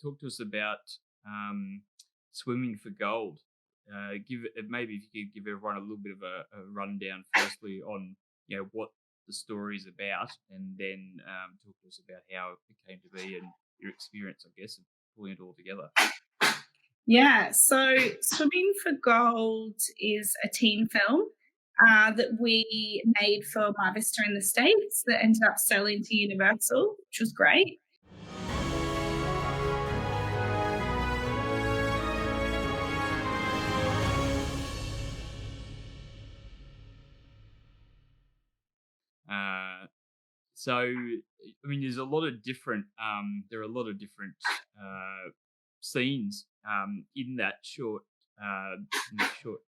talk to us about swimming for gold. Maybe if you could give everyone a little bit of a rundown, firstly on what the story's about, and then talk to us about how it came to be and your experience, I guess, of pulling it all together. Yeah, so Swimming for Gold is a teen film that we made for My Vista in the States that ended up selling to Universal, which was great. Uh, so, I mean, there's a lot of different. There are a lot of different scenes in that short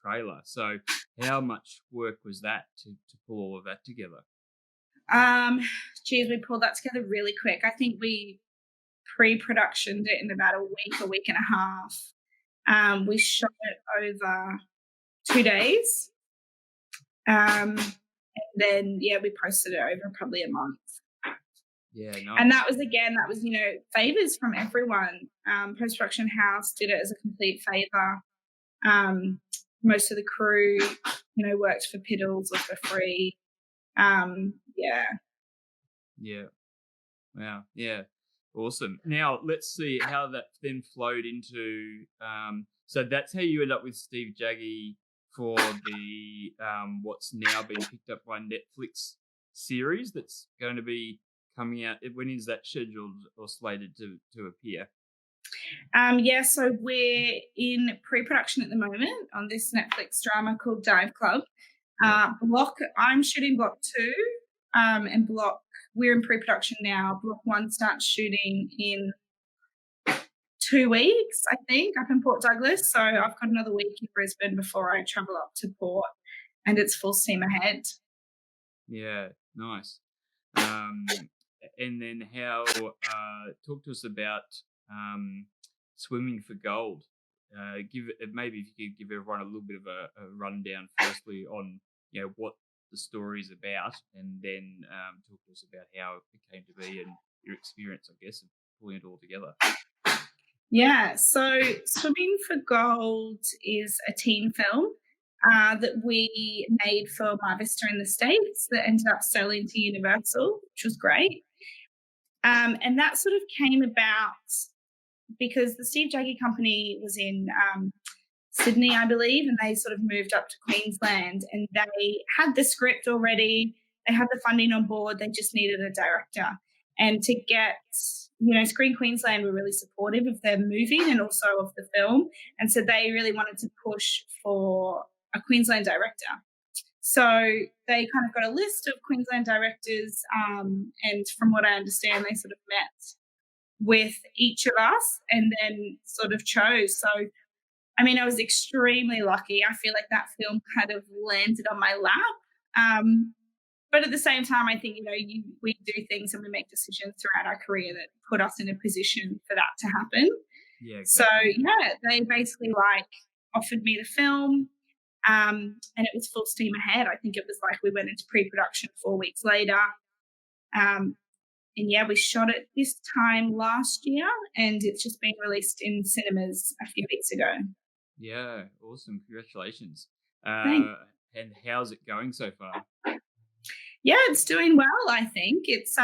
trailer. So, how much work was that to pull all of that together? We pulled that together really quick. I think we pre-productioned it in about a week and a half. We shot it over 2 days. And then, we posted it over probably a month. Yeah, And nice. that was, favors from everyone. Post-production house did it as a complete favor. Most of the crew, worked for Piddles or for free. Yeah. Yeah. Wow. Yeah. Awesome. Now let's see how that then flowed into. So that's how you end up with Steve Jaggy for the what's now been picked up by Netflix series that's going to be coming out. When is that scheduled or slated to appear? So we're in pre-production at the moment on this Netflix drama called Dive Club. I'm shooting block 2, and we're in pre-production now. Block 1 starts shooting in 2 weeks, I think, up in Port Douglas. So I've got another week in Brisbane before I travel up to Port, and it's full steam ahead. Yeah, nice. And then how? Talk to us about swimming for gold. Maybe if you could give everyone a little bit of a rundown, firstly on what the story's about, and then talk to us about how it came to be and your experience, I guess, of pulling it all together. Yeah, so Swimming for Gold is a teen film that we made for My Vista in the States that ended up selling to Universal, which was great. And that sort of came about because the Steve Jaggy company was in Sydney, I believe, and they sort of moved up to Queensland, and they had the script already. They had the funding on board. They just needed a director. And to get, Screen Queensland were really supportive of their movie and also of the film. And so they really wanted to push for a Queensland director. So they kind of got a list of Queensland directors, and from what I understand, they sort of met with each of us and then sort of chose. So, I was extremely lucky. I feel like that film kind of landed on my lap. But at the same time, I think, we do things and we make decisions throughout our career that put us in a position for that to happen. Yeah, So, exactly. they basically offered me the film, and it was full steam ahead. I think it was we went into pre-production 4 weeks later. And we shot it this time last year, and it's just been released in cinemas a few weeks ago. Yeah, awesome. Congratulations. Thanks. And how's it going so far? Yeah, it's doing well, I think. It's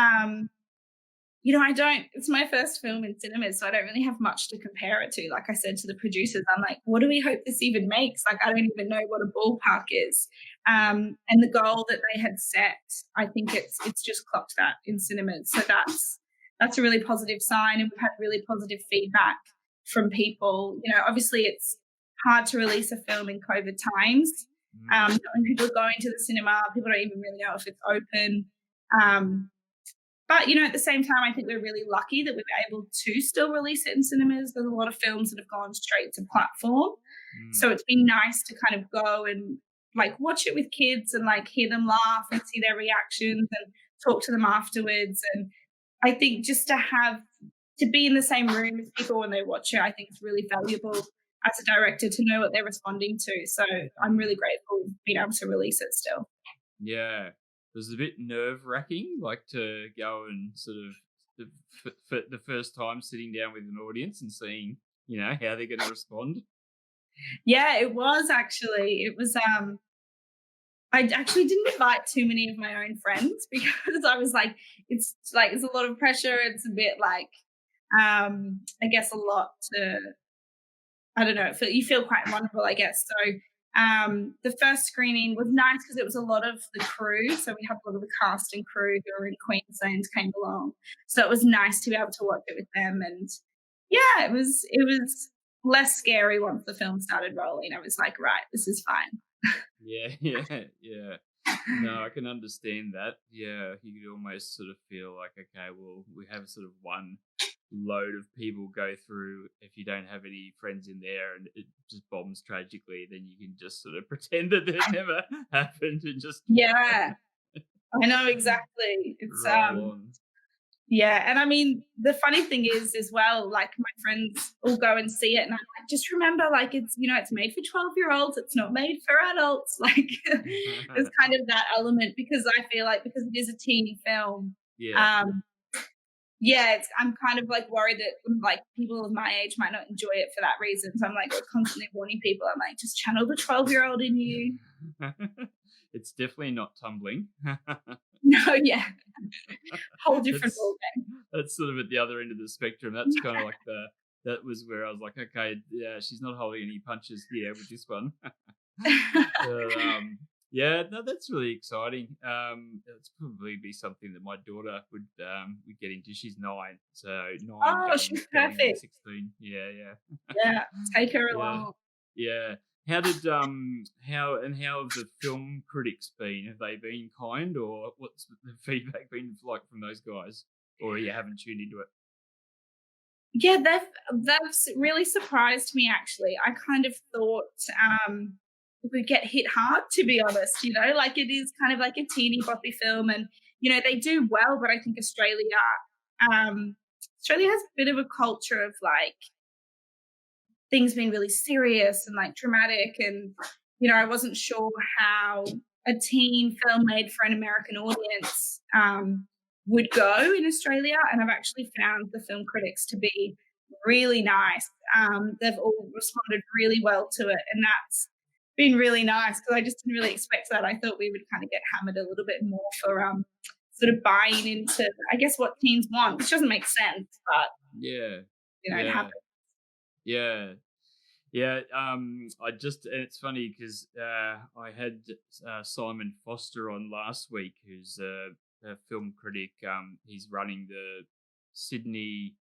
it's my first film in cinemas, so I don't really have much to compare it to. Like I said to the producers, I'm like, what do we hope this even makes? I don't even know what a ballpark is. And the goal that they had set, I think it's just clocked that in cinemas. So that's a really positive sign, and we've had really positive feedback from people. Obviously it's hard to release a film in COVID times. When people are going to the cinema, people don't even really know if it's open. But, at the same time, I think we're really lucky that we're able to still release it in cinemas. There's a lot of films that have gone straight to platform. So it's been nice to kind of go and watch it with kids and hear them laugh and see their reactions and talk to them afterwards. And I think just to be in the same room as people when they watch it, I think it's really valuable as a director to know what they're responding to. So I'm really grateful being able to release it still. Yeah. Was it a bit nerve-wracking, to go and sort of for the first time sitting down with an audience and seeing, how they're going to respond. Yeah, it was actually. It was I actually didn't invite too many of my own friends because I was like it's a lot of pressure. It's a bit like I guess a lot to I don't know, you feel quite vulnerable, I guess. So the first screening was nice because it was a lot of the crew. So we had a lot of the cast and crew who were in Queensland came along. So it was nice to be able to watch it with them. And yeah, it was less scary once the film started rolling. I was like, right, this is fine. Yeah, yeah. No, I can understand that. Yeah, you could almost sort of feel like, okay, well, we have sort of one load of people go through. If you don't have any friends in there and it just bombs tragically, then you can just sort of pretend that it never happened and just Yeah, I know exactly. It's roll on. Yeah, and I mean, the funny thing is as well, like my friends all go and see it, and I'm like, just remember, like it's made for 12-year-olds, it's not made for adults. Like, there's kind of that element because I feel like because it is a teen film, Yeah. um, yeah, I'm kind of like worried that like people of my age might not enjoy it for that reason. So I'm like constantly warning people. I'm like, just channel the 12-year-old in you. It's definitely not tumbling. No, yeah, whole different that's ballgame. that's sort of at the other end of the spectrum. That's kind of like that was where I was like, okay, yeah, she's not holding any punches here with this one. But, yeah, no, that's really exciting. It's probably be something that my daughter would get into. She's 9, so 9 Oh, she's going on perfect. 16. Yeah, yeah. Yeah, take her Yeah, along. yeah. How have the film critics been? Have they been kind, or what's the feedback been like from those guys? Or you haven't tuned into it? Yeah, that's really surprised me actually. I kind of thought it would get hit hard, to be honest. Like it is kind of like a teeny boppy film, and they do well. But I think um, Australia has a bit of a culture of like things being really serious and like dramatic, and I wasn't sure how a teen film made for an American audience would go in Australia, and I've actually found the film critics to be really nice. They've all responded really well to it, and that's been really nice because I just didn't really expect that. I thought we would kind of get hammered a little bit more for sort of buying into, I guess, what teens want, which doesn't make sense, but Yeah, it yeah, happens. yeah. Yeah, and it's funny because I had Simon Foster on last week, who's a film critic. He's running the Sydney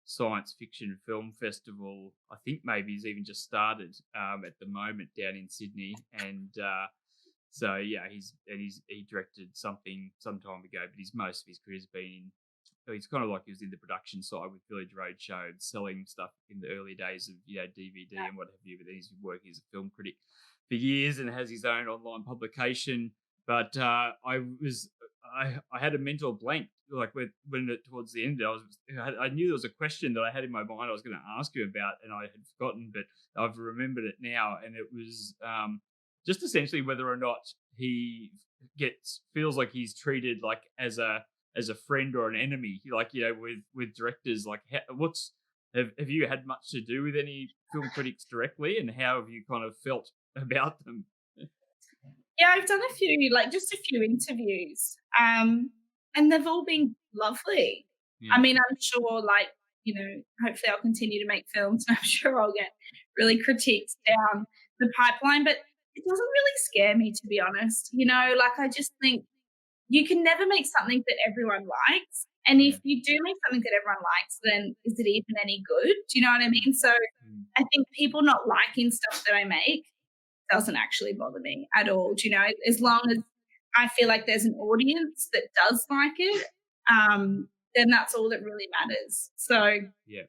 Science Fiction Film Festival. I think maybe he's even just started at the moment down in Sydney, and so yeah, he directed something some time ago, but his most of his career's been in. So he's kind of like he was in the production side with Village Roadshow and selling stuff in the early days of DVD and what have you. But then he's been working as a film critic for years and has his own online publication. But I had a mental blank like when towards the end I knew there was a question that I had in my mind I was going to ask you about and I had forgotten, but I've remembered it now, and it was just essentially whether or not he feels like he's treated like as a friend or an enemy, like with directors. Like, have you had much to do with any film critics directly, and how have you kind of felt about them? Yeah, I've done a few, like just a few interviews, and they've all been lovely. I Yeah, mean, I'm sure, like, hopefully I'll continue to make films, and I'm sure I'll get really critiques down the pipeline, but it doesn't really scare me, to be honest. Like, I just think you can never make something that everyone likes. And yeah, if you do make something that everyone likes, then is it even any good? Do you know what I mean? So mm, I think people not liking stuff that I make doesn't actually bother me at all. As long as I feel like there's an audience that does like it, then that's all that really matters. So yeah,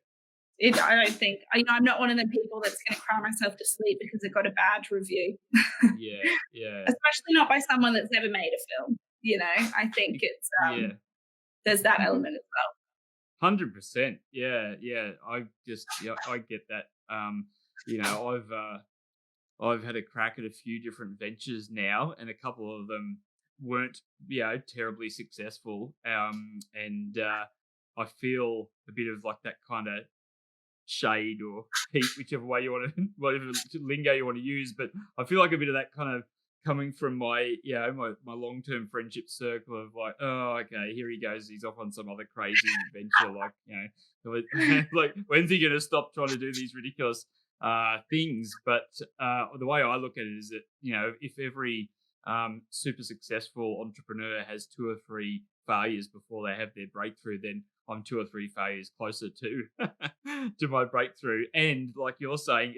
I don't think, I'm not one of the people that's going to cry myself to sleep because it got a bad review, yeah, yeah, especially not by someone that's never made a film. I think yeah. there's that element as well. 100%. Yeah, yeah. I get that. I've had a crack at a few different ventures now, and a couple of them weren't, terribly successful. And I feel a bit of like that kind of shade or heat, whichever way you want to, whatever lingo you want to use. But I feel like a bit of that kind of coming from my, my long term friendship circle of like, oh, okay, here he goes, he's off on some other crazy adventure, like like when's he going to stop trying to do these ridiculous things? But the way I look at it is that if every super successful entrepreneur has two or three failures before they have their breakthrough, then I'm two or three failures closer to to my breakthrough. And like you're saying,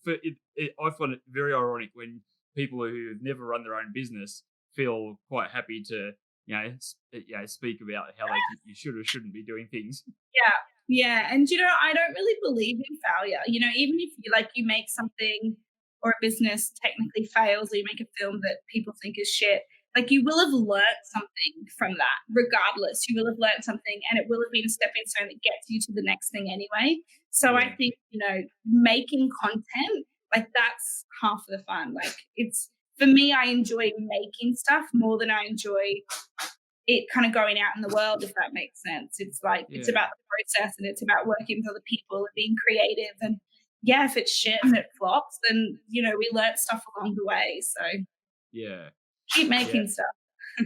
I find it very ironic when people who have never run their own business feel quite happy to speak about how they think you should or shouldn't be doing things. Yeah, and I don't really believe in failure. Even if you make something or a business technically fails, or you make a film that people think is shit, like you will have learned something from that. Regardless, you will have learned something, and it will have been a stepping stone that gets you to the next thing anyway. So I think making content, like, that's half of the fun. Like, it's, for me, I enjoy making stuff more than I enjoy it kind of going out in the world, if that makes sense. It's like, it's about the process, and it's about working with other people and being creative. And yeah, if it's shit and it flops, then we learnt stuff along the way. So keep making stuff.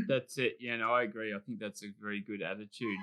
That's it. I agree. I think that's a very good attitude.